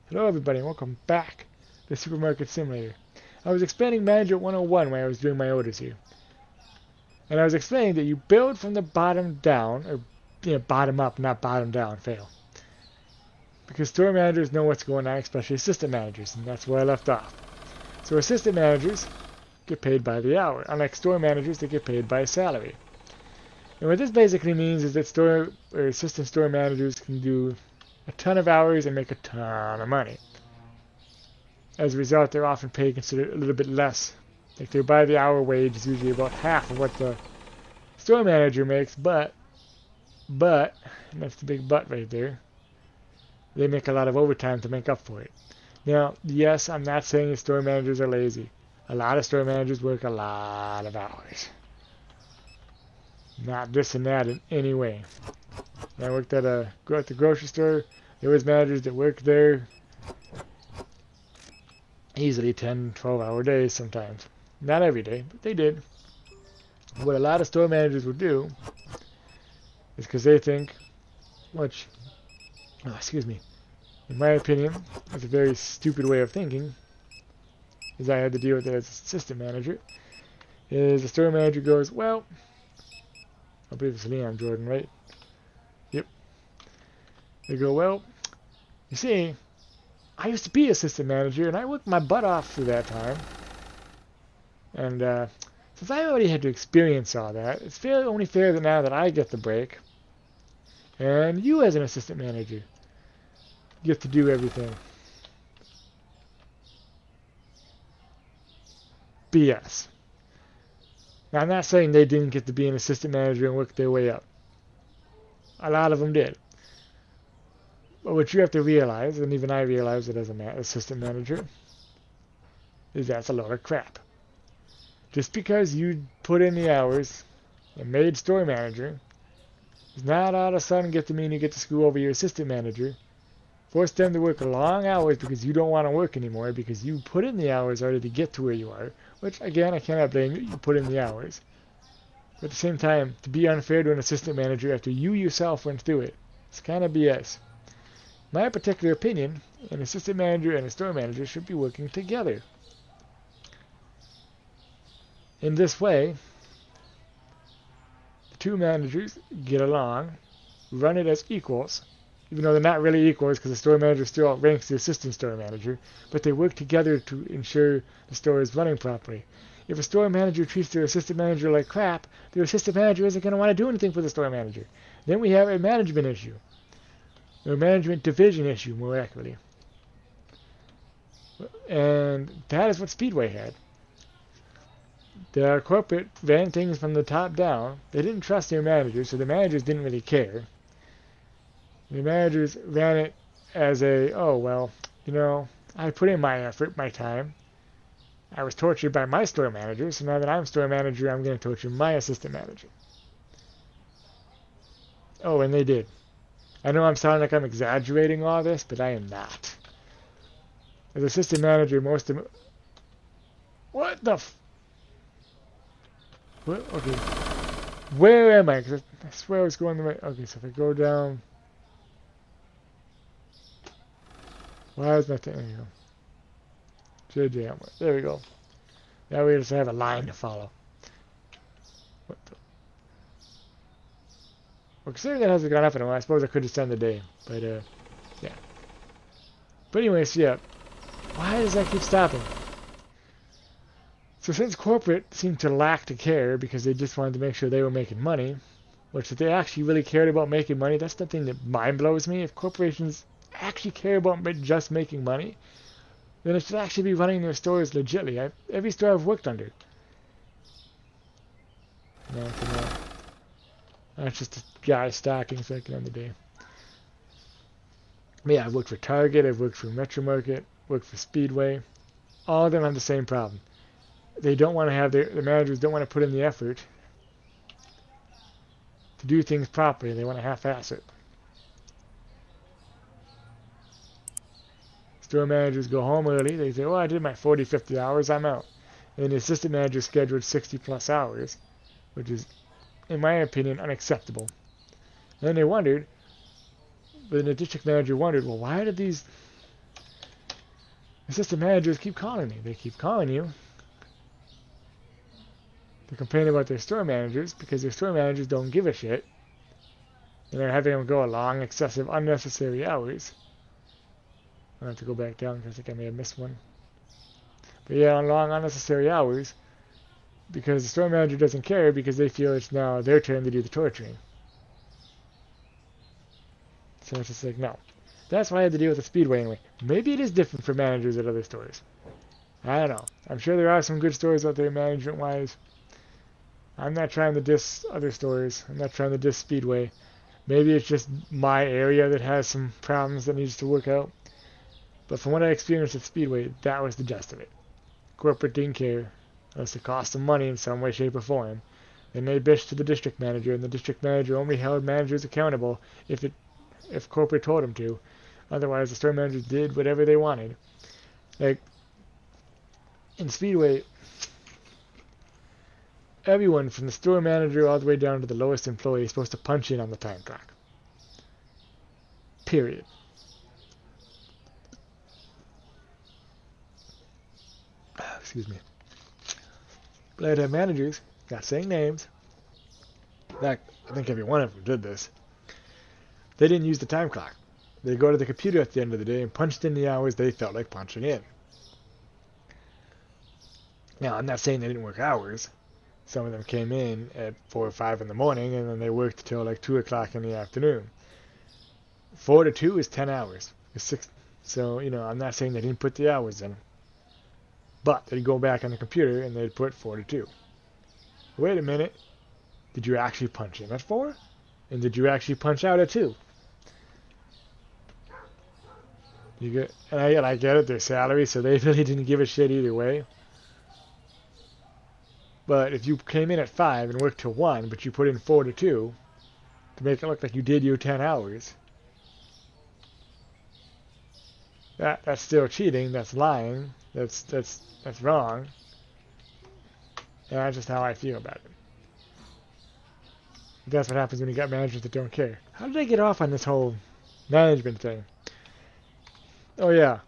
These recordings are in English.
Hello everybody, and welcome back to Supermarket Simulator. I was explaining Manager 101 when I was doing my orders here. And I was explaining that you build from the bottom down, or bottom up, not bottom down, fail. Because store managers know what's going on, especially assistant managers, and that's where I left off. So assistant managers get paid by the hour, unlike store managers that get paid by salary. And what this basically means is that store or assistant store managers can do a ton of hours and make a ton of money. As a result, they're often paid considered a little bit less. Like their by the hour wage is usually about half of what the store manager makes, but, and that's the big but right there, they make a lot of overtime to make up for it. Now, yes, I'm not saying that store managers are lazy. A lot of store managers work a lot of hours. Not this and that in any way. When I worked at the grocery store, there was managers that worked there easily 10, 12-hour days sometimes. Not every day, but they did. What a lot of store managers would do is because they think, in my opinion, that's a very stupid way of thinking, as I had to deal with it as assistant manager, is the store manager goes, well, I believe it's Leon Jordan, right? Yep. They go, well, you see, I used to be assistant manager, and I worked my butt off through that time. And since I already had to experience all that, it's only fair that now that I get the break, and you as an assistant manager get to do everything. BS. Now, I'm not saying they didn't get to be an assistant manager and work their way up. A lot of them did. But what you have to realize, and even I realized it as an assistant manager, is that's a lot of crap. Just because you put in the hours and made store manager does not all of a sudden get to mean you get to screw over your assistant manager. Force them to work long hours because you don't want to work anymore because you put in the hours already to get to where you are. Which, again, I cannot blame you. You put in the hours. But at the same time, to be unfair to an assistant manager after you yourself went through it, it's kind of BS. My particular opinion, an assistant manager and a store manager should be working together. In this way, the two managers get along, run it as equals, even though they're not really equals because the store manager still outranks the assistant store manager, but they work together to ensure the store is running properly. If a store manager treats their assistant manager like crap, their assistant manager isn't going to want to do anything for the store manager. Then we have a management issue, or a management division issue, more accurately. And that is what Speedway had. The corporate ran things from the top down. They didn't trust their managers, so the managers didn't really care. The managers ran it as I put in my effort, my time. I was tortured by my store manager, so now that I'm store manager, I'm going to torture my assistant manager. Oh, and they did. I know I'm sounding like I'm exaggerating all this, but I am not. As assistant manager, most of... What the What? Okay. Where am I? Because I swear I was going the right... Okay, so if I go down... Why is my thing? There you go. JJ, there we go. Now we just have a line to follow. What the... Well, considering that hasn't gone up in a while, I suppose I could just end the day. But, yeah. But anyways, yeah. Why does that keep stopping? So since corporate seemed to lack to care because they just wanted to make sure they were making money, which if they actually really cared about making money, that's the thing that mind blows me. If corporations actually care about just making money, then it should actually be running their stores legitly. Every store I've worked under. No, that's just a guy stocking so I can end the day. But yeah, I've worked for Target, I've worked for Metro Market, worked for Speedway. All of them have the same problem. They don't want to have the managers don't want to put in the effort to do things properly. They want to half-ass it. Store managers go home early. They say, well, I did my 40, 50 hours, I'm out. And the assistant manager scheduled 60 plus hours, which is, in my opinion, unacceptable. And then the district manager wondered, well, why did these Assistant managers keep calling me. They keep calling you. They're complaining about their store managers because their store managers don't give a shit. And they're having them go long, excessive, unnecessary hours. I'll have to go back down because I think I may have missed one. But yeah, on long, unnecessary hours. Because the store manager doesn't care because they feel it's now their turn to do the torturing. So it's just like, no. That's why I had to deal with the Speedway anyway. Maybe it is different for managers at other stores. I don't know. I'm sure there are some good stores out there management-wise. I'm not trying to diss other stores. I'm not trying to diss Speedway. Maybe it's just my area that has some problems that needs to work out. But from what I experienced at Speedway, that was the gist of it. Corporate didn't care, unless it cost them money in some way, shape, or form. Then they bitched to the district manager, and the district manager only held managers accountable if corporate told them to. Otherwise, the store managers did whatever they wanted. Like, in Speedway, everyone from the store manager all the way down to the lowest employee is supposed to punch in on the time clock. Period. Excuse me. But I'd have managers, not saying names. In fact, I think every one of them did this. They didn't use the time clock. They go to the computer at the end of the day and punched in the hours they felt like punching in. Now, I'm not saying they didn't work hours. Some of them came in at 4 or 5 in the morning, and then they worked till like 2 o'clock in the afternoon. 4 to 2 is 10 hours. It's 6. So, I'm not saying they didn't put the hours in. But they'd go back on the computer and they'd put 4 to 2. Wait a minute. Did you actually punch in at 4? And did you actually punch out at 2? And I get it, their salary, so they really didn't give a shit either way. But if you came in at 5 and worked till 1, but you put in 4 to 2 to make it look like you did your 10 hours, that's still cheating. That's lying. That's wrong. And that's just how I feel about it. That's what happens when you got managers that don't care. How did I get off on this whole management thing? Oh yeah,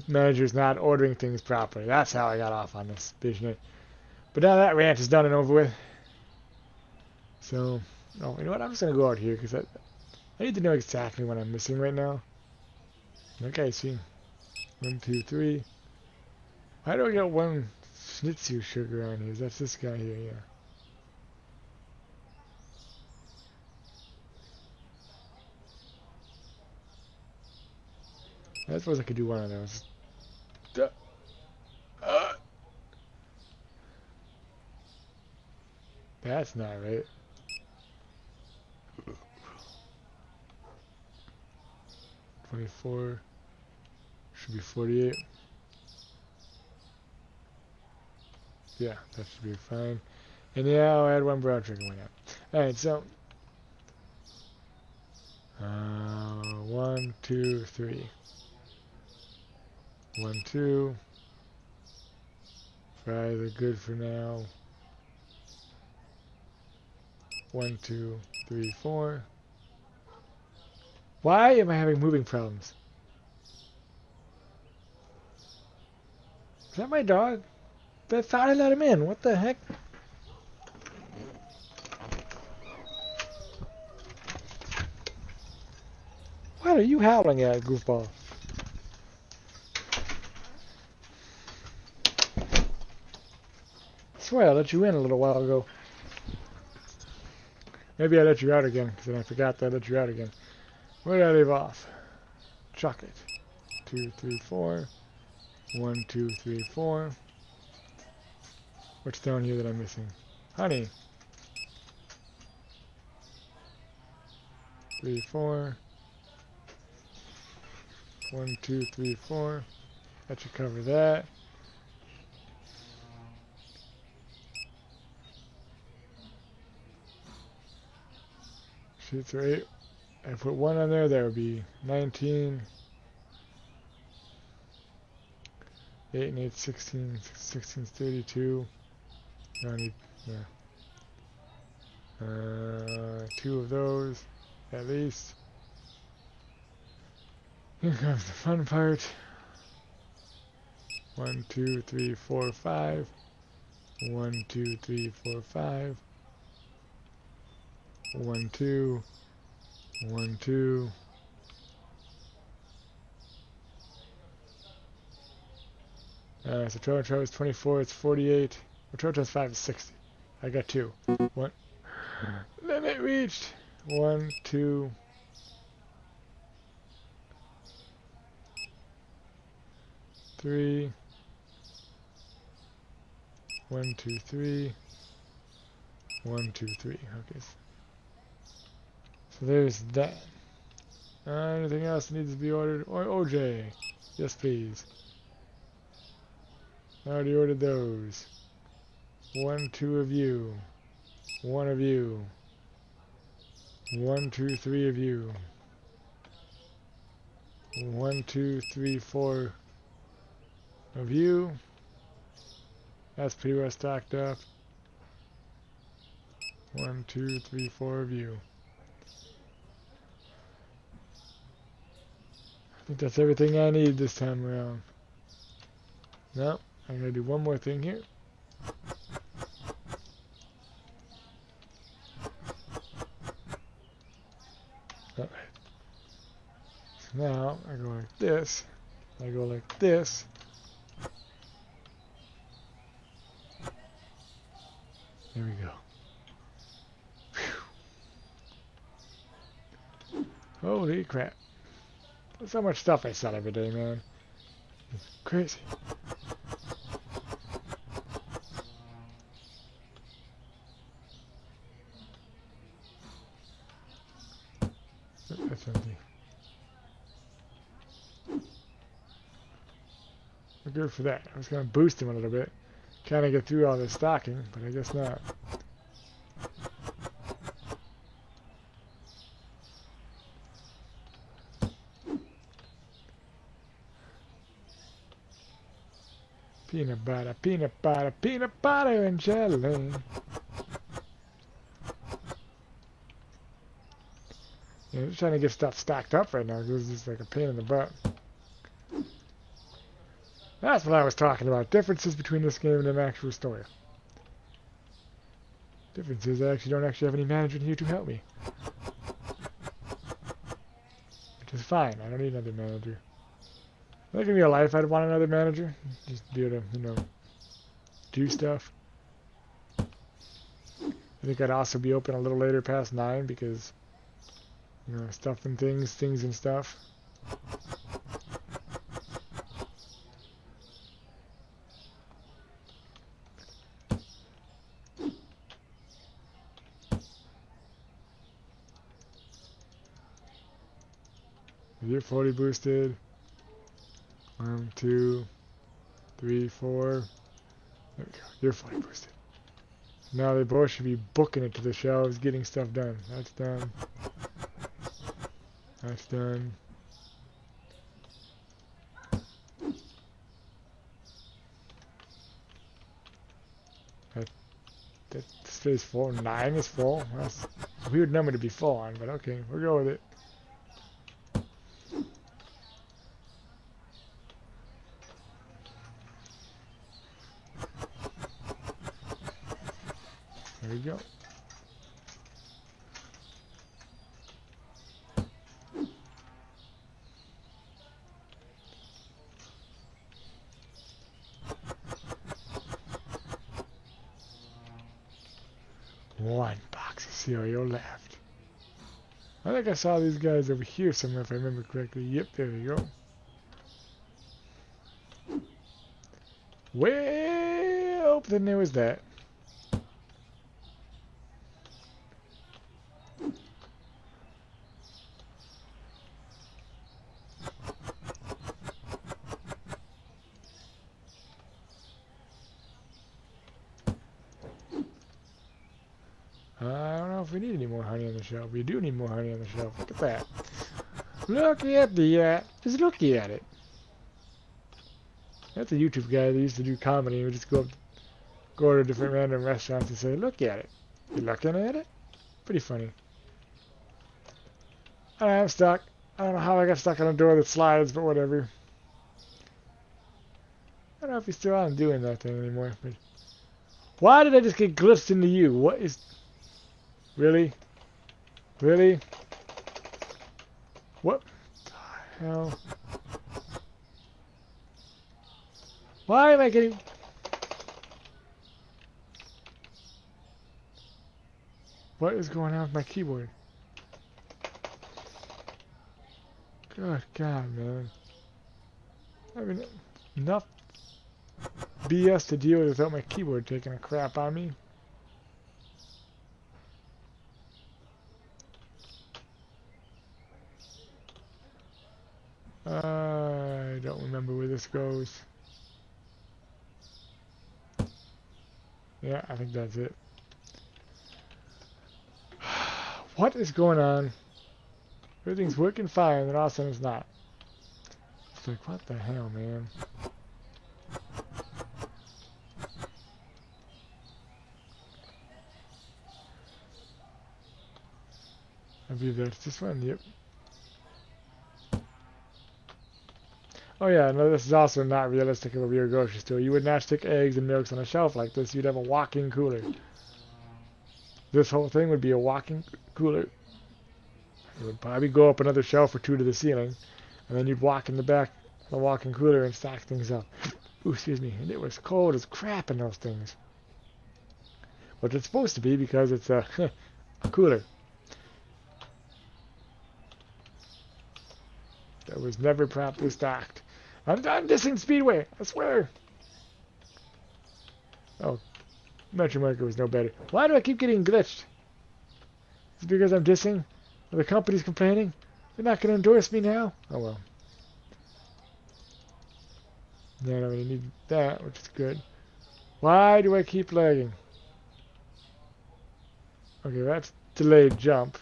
managers not ordering things properly. That's how I got off on this business. But now that rant is done and over with. So, you know what? I'm just going to go out here because I need to know exactly what I'm missing right now. Okay, see. 1, 2, 3. Why do I got 1 schnitzel sugar on here? That's this guy here, yeah. I suppose I could do one of those. That's not right. $24 should be 48. Yeah, that should be fine. And yeah, I'll add 1 brown sugar. Why not? Alright, so 1, 2, 3. 1, 2. Fries are good for now. 1, 2, 3, 4. Why am I having moving problems? Is that my dog? I thought I let him in. What the heck? What are you howling at, goofball? I swear I let you in a little while ago. Maybe I let you out again, because then I forgot that I let you out again. Where did I leave off? Chocolate. 2, 3, 4. 1, 2, 3, 4. What's down here that I'm missing? Honey. 3, 4. 1, 2, 3, 4. That should cover that. Sheets are 8. I put 1 on there, that would be 19. 8 and 8, 16. 16 is 32. I need, yeah. 2 of those, at least. Here comes the fun part. 1, 2, 3, 4, 5. 1, 2, 3, 4, 5. 1, 2. 1, 2. So Trello is 24, it's 48. Well, Trello 5 is 60. I got 2. 1. Limit reached. 1, 2. 3. 1, 2, 3. 1, 2, 3. Okay. So there's that. Anything else needs to be ordered? Or OJ? Yes, please. I already ordered those. 1, 2 of you. 1 of you. 1, 2, 3 of you. 1, 2, 3, 4 of you. That's pretty well stocked up. 1, 2, 3, 4 of you. I think that's everything I need this time around. No, I'm gonna do one more thing here. Alright. So now I go like this. I go like this. There we go. Whew. Holy crap. That's how much stuff I sell every day, man. It's crazy. That's empty. We're good for that. I was going to boost him a little bit. Kind of get through all this stocking, but I guess not. Peanut butter, peanut butter, peanut butter and jelly. Yeah, I'm just trying to get stuff stacked up right now because it's just like a pain in the butt. That's what I was talking about. Differences between this game and an actual story. Differences, I actually don't have any manager here to help me. Which is fine. I don't need another manager. I think in real life I'd want another manager. Just be able to, you know, do stuff. I think I'd also be open a little later past 9 because, you know, stuff and things and stuff. You're 40 boosted. 1, 2, 3, 4. There we go. You're 40 boosted. Now they both should be booking it to the shelves, getting stuff done. That's done. That's done. That stays full. 9 is full. That's a weird number to be full on, but okay, we'll go with it. There we go. One box of cereal left. I think I saw these guys over here somewhere if I remember correctly. Yep, there we go. Well, then there was that. I don't know if we need any more honey on the shelf. We do need more honey on the shelf. Look at that. Look at the, just look at it. That's a YouTube guy that used to do comedy. He would just go to different random restaurants and say, look at it. You looking at it? Pretty funny. I'm stuck. I don't know how I got stuck on a door that slides, but whatever. I don't know if he's still on doing that thing anymore, but why did I just get glitched into you? What is... Really? Really? What the hell? Why am I getting... What is going on with my keyboard? Good God, man. I mean, enough BS to deal with without my keyboard taking a crap on me. I don't remember where this goes. Yeah, I think that's it. What is going on? Everything's working fine, and then all of a sudden it's not. It's like, what the hell, man? I believe that's this one, yep. Oh yeah, no, this is also not realistic of a real grocery store. You would not stick eggs and milks on a shelf like this. You'd have a walk-in cooler. This whole thing would be a walk-in cooler. It would probably go up another shelf or two to the ceiling, and then you'd walk in the back of the walk-in cooler and stack things up. Ooh, excuse me. And it was cold as crap in those things. But it's supposed to be because it's a, a cooler. That was never properly stocked. I'm dissing Speedway, I swear. Oh, Metro Market was no better. Why do I keep getting glitched? Is it because I'm dissing? Are the company's complaining? They're not going to endorse me now? Oh well. Yeah, I don't really need that, which is good. Why do I keep lagging? Okay, that's delayed jump.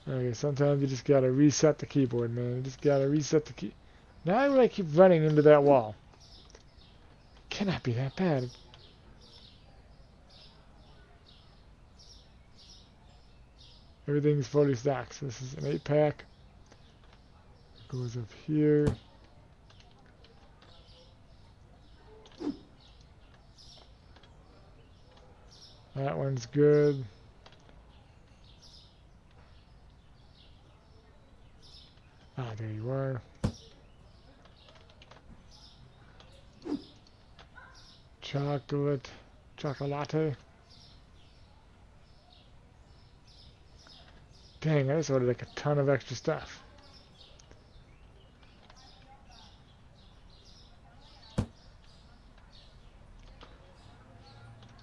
Okay, sometimes you just gotta reset the keyboard, man. You just gotta reset the key. Now I keep running into that wall. Cannot be that bad. Everything's fully stacked. So this is an 8-pack. Goes up here. That one's good. Ah, there you are. Chocolate. Dang, I just ordered like a ton of extra stuff.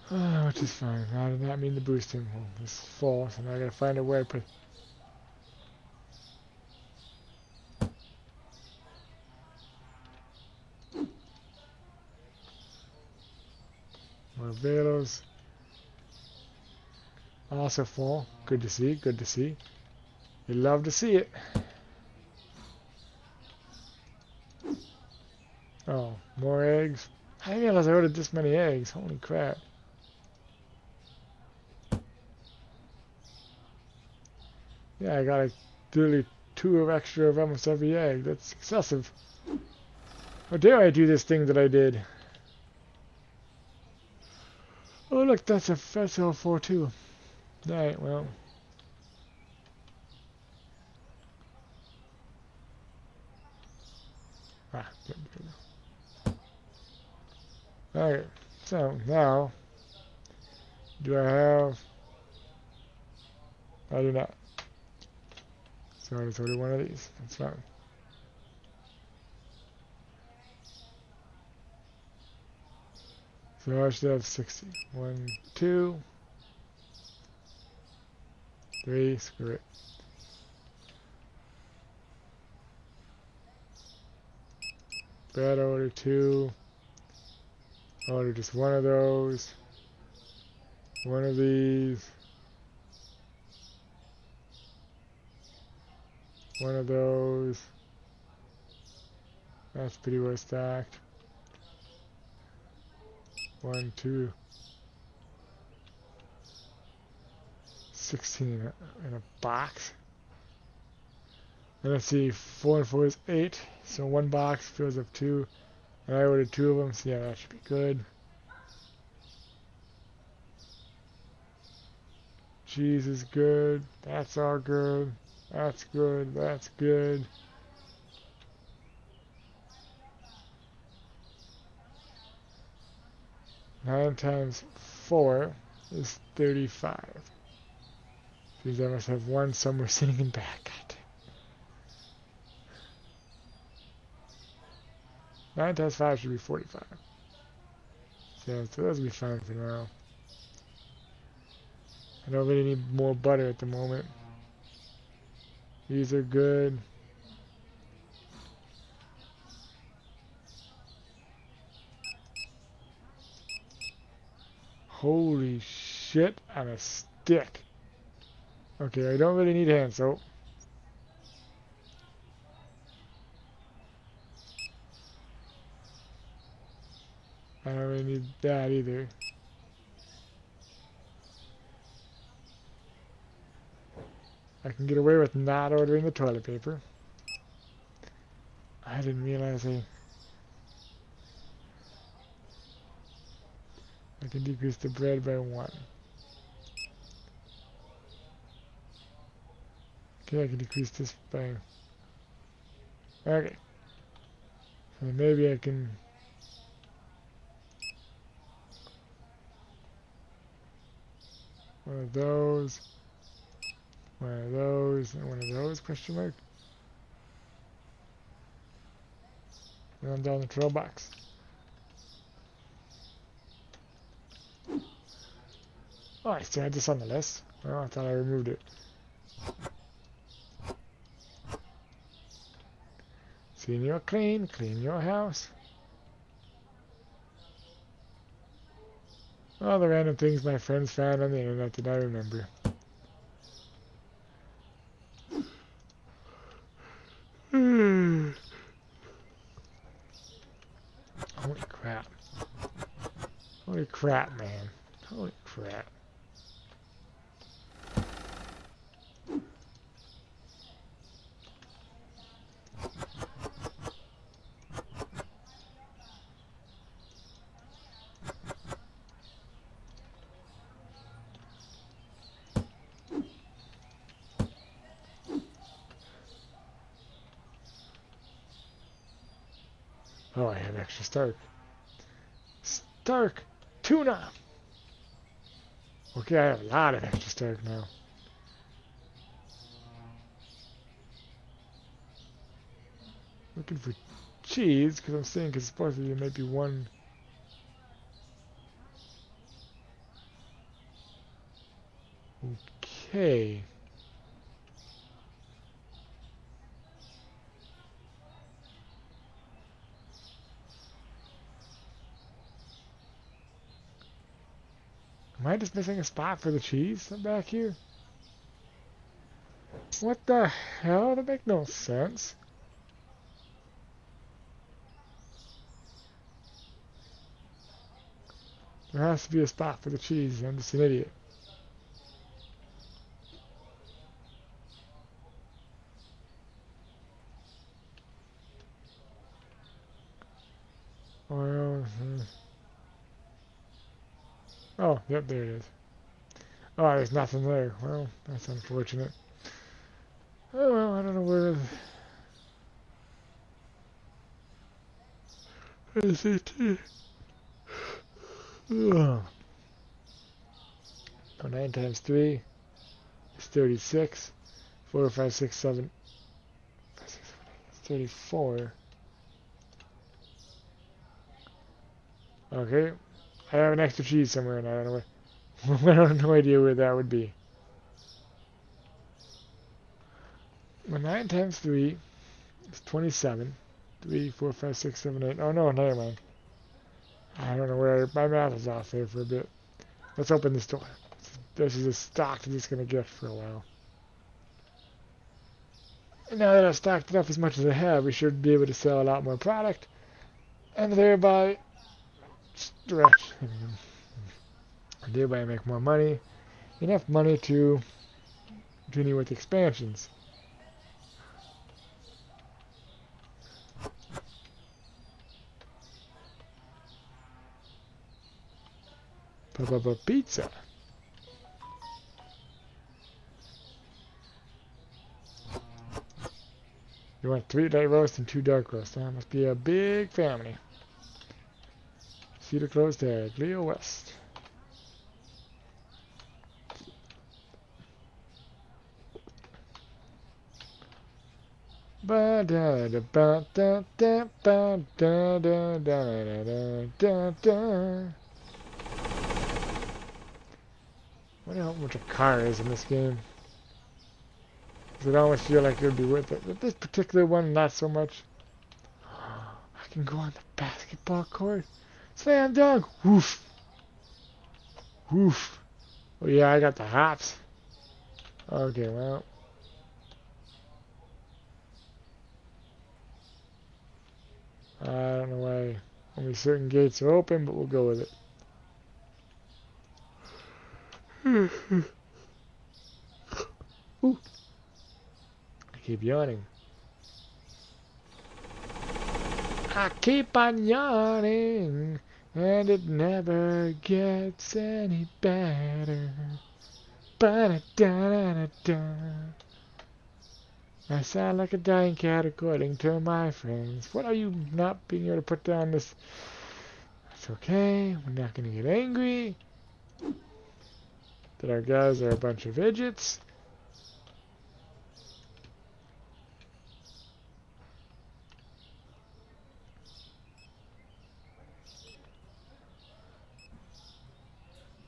Which is fine. I did not mean to boost him. Well, this is full, so now I gotta find a way to put... More Velos. Also full. Good to see, good to see. You love to see it. Oh, more eggs. I didn't realize I ordered this many eggs. Holy crap. Yeah, I got like literally 2 extra of almost every egg. That's excessive. How dare I do this thing that I did? Oh look, that's L4 too. Alright, well. Ah, good. Alright, so now, do I have... I do not. So I just ordered one of these. That's fine. So I should have 60. 1, 2, 3, screw it. Bad order 2. Order just one of those. One of these. One of those. That's pretty well stacked. 1, 2, 16 in a box. And let's see, 4 and 4 is 8. So one box fills up 2. And I ordered 2 of them, so yeah, that should be good. Cheese is good. That's all good. That's good. That's good. Nine times 4 is 35. Means I must have one somewhere sitting in back. 9 times 5 should be 45. So those will be fine for now. I don't really need more butter at the moment. These are good. Holy shit on a stick. Okay, I don't really need hand soap. I don't really need that either. I can get away with not ordering the toilet paper. I didn't realize I can decrease the bread by 1. Okay, I can decrease this by... Okay. So maybe I can... One of those, and one of those, question mark. And I'm down the trail box. Oh, I still had this on the list. Well, I thought I removed it. Seeing you're clean, clean your house. All the random things my friends found on the internet that I remember. Holy crap. Holy crap, man. Holy crap. Oh, I have extra Stark. Stark tuna! Okay, I have a lot of extra Stark now. Looking for cheese, because I'm saying because supposedly there might be one. Okay. Am I just missing a spot for the cheese back here? What the hell? That makes no sense. There has to be a spot for the cheese. I'm just an idiot. Oil. Oh, yep, there it is. Oh, there's nothing there. Well, that's unfortunate. Oh, well, I don't know where... Is it? Oh, 9 times 3 is 36. 4, 5, 6, 7. 5, 6, 7, 8. It's 34. Okay. I have an extra cheese somewhere and I don't know where. I have no idea where that would be. Well, 9 times 3 is 27. 3, 4, 5, 6, 7, 8. Oh no, never mind. I don't know where my math is off there for a bit. Let's open this door. This is a stock that it's going to get for a while. And now that I've stocked it up as much as I have, we should be able to sell a lot more product and thereby stretch. And thereby make more money. Enough money to continue with expansions. Pizza. You want 3 light roast and 2 dark roast. That must be a big family. Cedar Close Tag, Leo West. Ba da da ba da da ba da da da da da da. I wonder how much a car is in this game. Because I almost feel like it would be worth it. But this particular one, not so much. I can go on the basketball court. Slam dunk! Woof! Woof! Oh yeah, I got the hops. Okay, well. I don't know why only certain gates are open, but we'll go with it. Ooh. I keep yawning. I keep on yawning, and it never gets any better. Ba-da-da-da-da-da. I sound like a dying cat according to my friends. What are you not being able to put down this? That's okay. We're not going to get angry. That our guys are a bunch of idiots.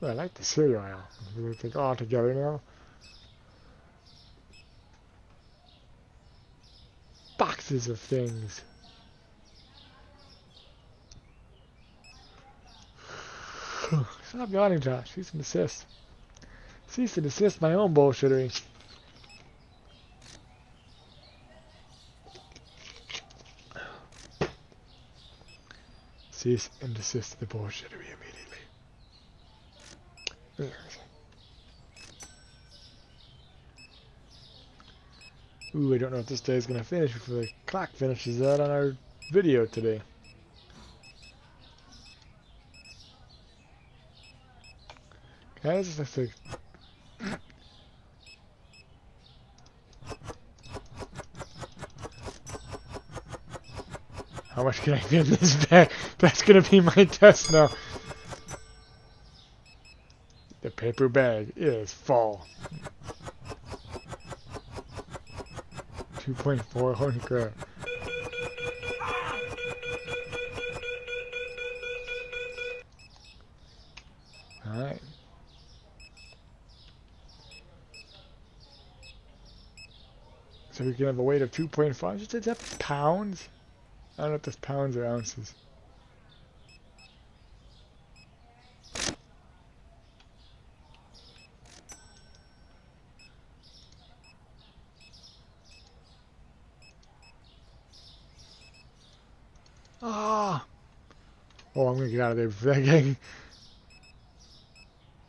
Well, I like the cereal aisle. They think all together now. Boxes of things. Stop yawning, Josh. Cease and desist. Cease and desist my own bullshittery. Cease and desist the bullshittery immediately. Ooh, I don't know if this day is going to finish before the clock finishes out on our video today. Guys, let's see. How much can I fit in this bag? That's going to be my test now. The paper bag is full. 2.4, holy crap. Alright. So we can have a weight of 2.5. Is that pounds? I don't know if that's pounds or ounces. Ah! Oh, I'm gonna get out of there before that guy.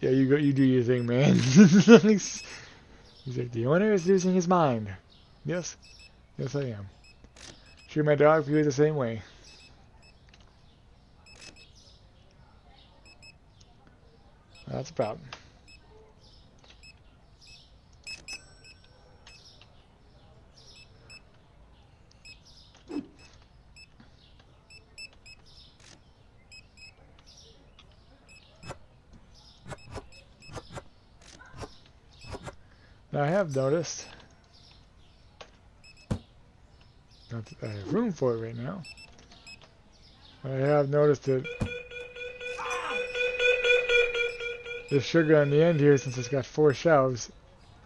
Yeah, you go. You do your thing, man. He's like, the owner is losing his mind. Yes, yes, I am. Sure, my dog feels the same way. That's a problem. Now I have noticed, not that I have room for it right now, but I have noticed that the sugar on the end here, since it's got 4 shelves,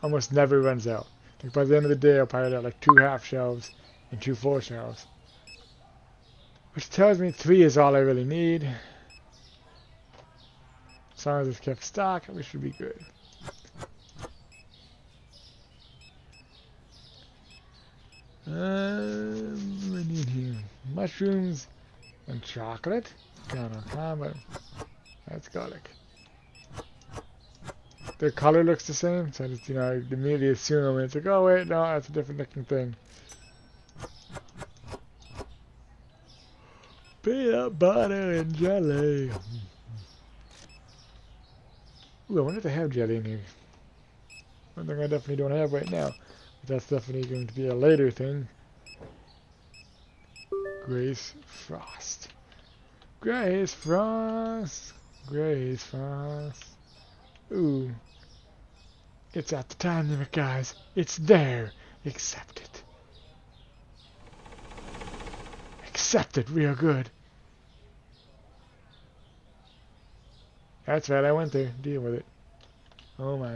almost never runs out. Like by the end of the day, I'll probably have like 2 half shelves and 2 full shelves. Which tells me 3 is all I really need. As long as it's kept stock, we should be good. I need here mushrooms, And chocolate? No, but that's garlic. Their color looks the same, so I just, I immediately assume, and it's like, oh wait, no, that's a different looking thing. Peanut butter and jelly. Ooh, I wonder if they have jelly in here. One thing I definitely don't have right now. But that's definitely going to be a later thing. Grace Frost. Grace Frost. Grace Frost. Ooh. It's at the time limit, guys. It's there. Accept it. Accept it real good. That's right, I went there. Deal with it. Oh my.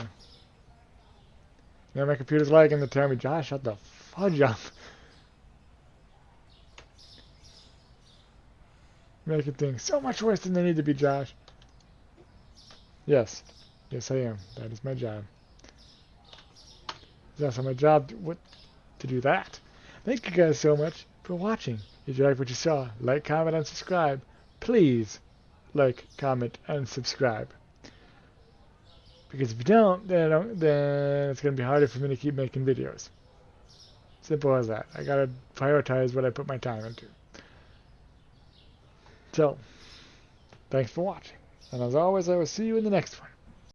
Now my computer's lagging to tell me, Josh, shut the fudge up. Making things so much worse than they need to be, Josh. Yes. Yes, I am. That is my job. That's my job to do that. Thank you guys so much for watching. If you like what you saw, like, comment, and subscribe. Please like, comment, and subscribe. Because if you don't, then it's going to be harder for me to keep making videos. Simple as that. I got to prioritize what I put my time into. So, thanks for watching. And as always, I will see you in the next one.